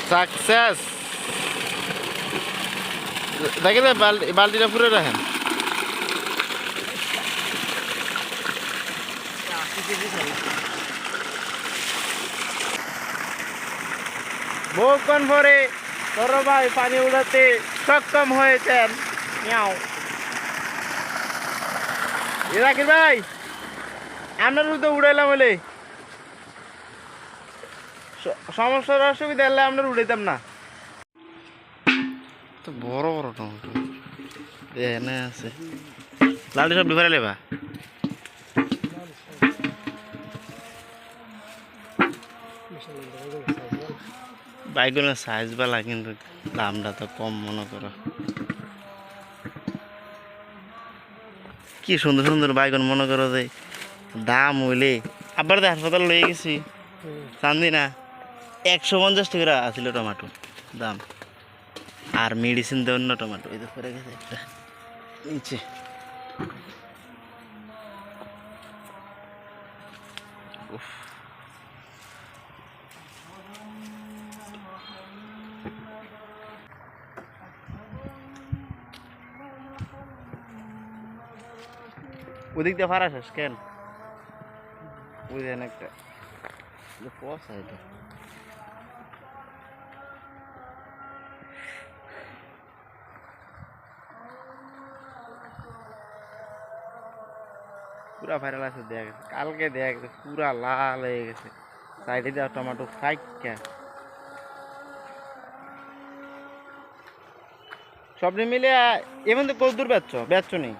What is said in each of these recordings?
success দেখে দে বালতিটা পুরো রাখেন বহুক্ষণ পরে বড় ভাই পানি উঠাতে সক্ষম হয়েছেন মিয়াও রাকিব ভাই আপনার তো উড়াইলাম বলে সমস্যার অসুবিধা হলে আপনার উড়াইতাম না তো বড় বড় টমেটো এনে আছে লালটি সব বিফারে লেবা বাইগুনের সাইজ বালা কিন্তু দামটা তো কম মনে করো কি সুন্দর সুন্দর বাইগুন মনে করো যে দাম হইলে আবার তো হাসপাতাল লয়ে গেছি চান্দি না 150 টাকা আছিল টমেটো দাম আর মেডিসিন দেওয়ার না টমেটো এই তো পরে গেছে একটা নিচে ওদিক দিয়ে ফারাস কেন ওই দেন একটা পচা এটা পুরা ভাইরাল আছে দেয়া গেছে কালকে দেয়া গেছে পুরা লাল হয়ে গেছে সাইডে দেওয়া টমেটো ফাইকা সব মিলে এমন তো কত দূর বেচছ নেই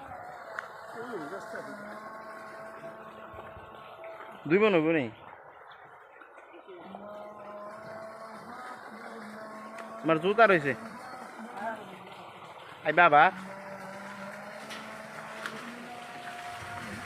2 মন হইব নেই তোমার জুতা রয়েছে আই বাবা